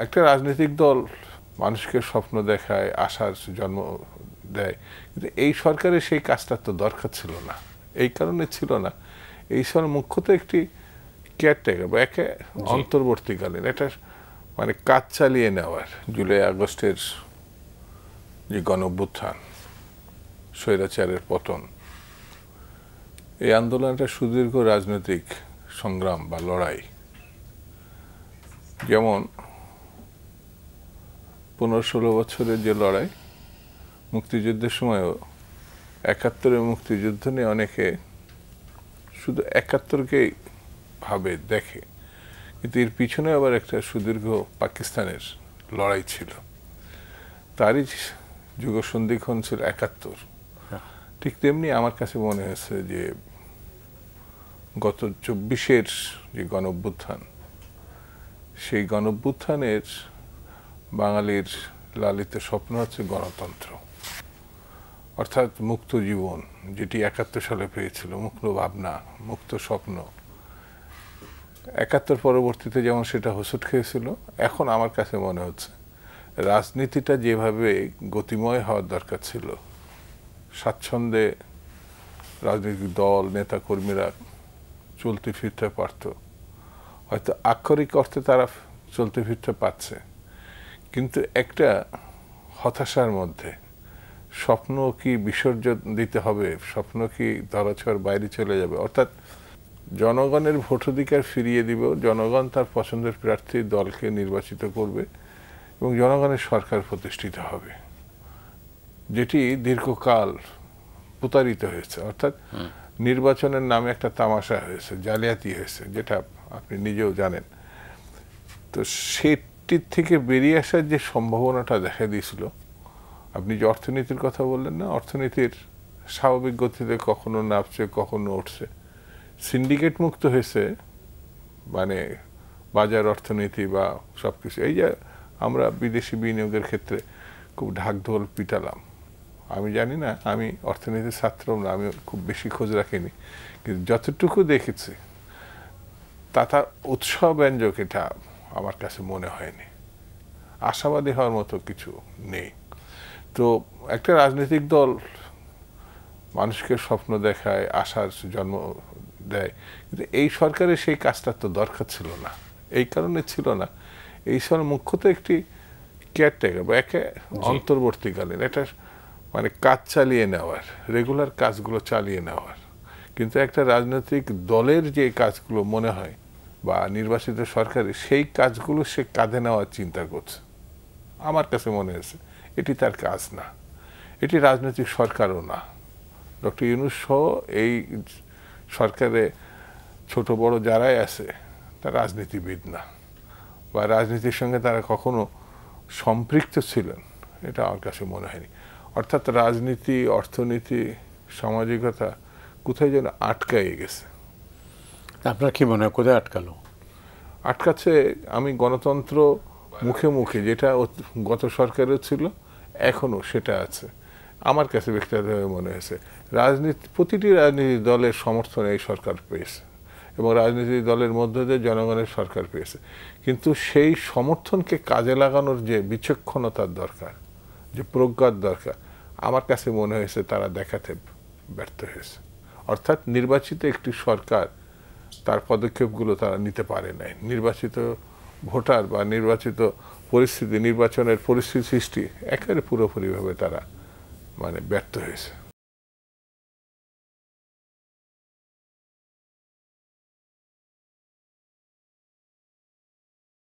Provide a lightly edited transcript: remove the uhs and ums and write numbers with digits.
একটা রাজনৈতিক দল মানুষকে স্বপ্ন দেখায়, আশার জন্ম দেয়, কিন্তু এই সরকারের সেই কাজটা তো দরকার ছিল না। এই কারণে ছিল না, এই সরকার মুখ্যত একটি কেয়ারটেকার বা একে অন্তর্বর্তীকালীন, এটা মানে কাজ চালিয়ে নেওয়ার। জুলাই আগস্টের যে গণঅভ্যুত্থান, স্বৈরাচারের পতন, এই আন্দোলনটা সুদীর্ঘ রাজনৈতিক সংগ্রাম বা লড়াই। যেমন 15-16 বছরের যে লড়াই, মুক্তিযুদ্ধের সময়ও 71-এর মুক্তিযুদ্ধ নিয়ে অনেকে শুধু 71-কেই ভাবে, দেখে, কিন্তু এর পিছনে আবার একটা সুদীর্ঘ পাকিস্তানের লড়াই ছিল, তারই যুগসন্ধিক্ষণ ছিল 71। ঠিক তেমনি আমার কাছে মনে হয়েছে যে গত 24-এর যে গণঅভ্যুত্থান, সেই গণঅভ্যুত্থানের বাঙালির লালিত স্বপ্ন হচ্ছে গণতন্ত্র, অর্থাৎ মুক্ত জীবন, যেটি 71 সালে পেয়েছিল, মুক্ত ভাবনা, মুক্ত স্বপ্ন। 71 পরবর্তীতে যেমন সেটা হোঁচট খেয়েছিল, এখন আমার কাছে মনে হচ্ছে রাজনীতিটা যেভাবে গতিময় হওয়ার দরকার ছিল, স্বাচ্ছন্দ্যে রাজনৈতিক দল, নেতা কর্মীরা চলতে ফিরতে পারত, হয়তো আক্ষরিক অর্থে তারা চলতে ফিরতে পারছে, কিন্তু একটা হতাশার মধ্যে, স্বপ্ন কি বিসর্জন দিতে হবে, স্বপ্ন কি ধরাছোঁয়ার বাইরে চলে যাবে, অর্থাৎ জনগণের ভোটাধিকার ফিরিয়ে দিব, জনগণ তার পছন্দের প্রার্থী দলকে নির্বাচিত করবে এবং জনগণের সরকার প্রতিষ্ঠিত হবে, যেটি দীর্ঘকাল প্রতারিত হয়েছে। অর্থাৎ নির্বাচনের নামে একটা তামাশা হয়েছে, জালিয়াতি হয়েছে, যেটা আপনি নিজেও জানেন। তো সেটির থেকে বেরিয়ে আসার যে সম্ভাবনাটা দেখা দিয়েছিল, আপনি যে অর্থনীতির কথা বললেন না, অর্থনীতির স্বাভাবিক গতিতে কখনো নামছে, কখনো উঠছে, সিন্ডিকেট মুক্ত হয়েছে, মানে বাজার অর্থনীতি বা সবকিছু। এই যে আমরা বিদেশি বিনিয়োগের ক্ষেত্রে খুব ঢাকঢোল পিটালাম, আমি জানি না, আমি অর্থনীতির ছাত্রও না, আমি খুব বেশি খোঁজ রাখিনি, কিন্তু যতটুকু দেখেছি তার উৎসবব্যঞ্জক এটা আমার কাছে মনে হয়নি, আশাবাদী হওয়ার মতো কিছু নেই। তো একটা রাজনৈতিক দল মানুষকে স্বপ্ন দেখায়, আশার জন্ম দেয়, কিন্তু এই সরকারের সেই কাজটা তো দরকার ছিল না। এই কারণে ছিল না, এই সরকার মুখ্যত একটি কেয়ারটেকার বা একে অন্তর্বর্তীকালীন, এটা মানে কাজ চালিয়ে নেওয়ার, রেগুলার কাজগুলো চালিয়ে নেওয়ার। কিন্তু একটা রাজনৈতিক দলের যে কাজগুলো মনে হয় বা নির্বাচিত সরকারের, সেই কাজগুলো সে কাঁধে নেওয়ার চিন্তা করছে। আমার কাছে মনে হয়েছে এটি তার কাজ না, এটি রাজনৈতিক সরকারও না। ডক্টর ইউনূস সহ এই সরকারে ছোট বড় যারাই আছে তারা রাজনীতিবিদ না, বা রাজনীতির সঙ্গে তারা কখনো সম্পৃক্ত ছিলেন, এটা আমার কাছে মনে হয়নি। অর্থাৎ রাজনীতি, অর্থনীতি, সামাজিকতা কোথায় যেন আটকায়ে গেছে। আপনার কি মনে হয় কোথায় আটকালো? আটকাচ্ছে, আমি গণতন্ত্র মুখে মুখে যেটা গত সরকারেও ছিল, এখনো সেটা আছে। আমার কাছে ব্যক্তিগতভাবে মনে হয়েছে প্রতিটি রাজনৈতিক দলের সমর্থন এই সরকার পেয়েছে এবং রাজনৈতিক দলের মধ্য দিয়ে জনগণের সরকার পেয়েছে, কিন্তু সেই সমর্থনকে কাজে লাগানোর যে বিচক্ষণতার দরকার, যে প্রজ্ঞার দরকার, আমার কাছে মনে হয়েছে তারা দেখাতে ব্যর্থ হয়েছে। অর্থাৎ নির্বাচিত একটি সরকার তার পদক্ষেপগুলো তারা নিতে পারে নাই। নির্বাচিত ভোটার বা নির্বাচিত পরিস্থিতি, নির্বাচনের পরিস্থিতি সৃষ্টি একেবারে পুরোপুরিভাবে তারা মানে ব্যর্থ হয়েছে।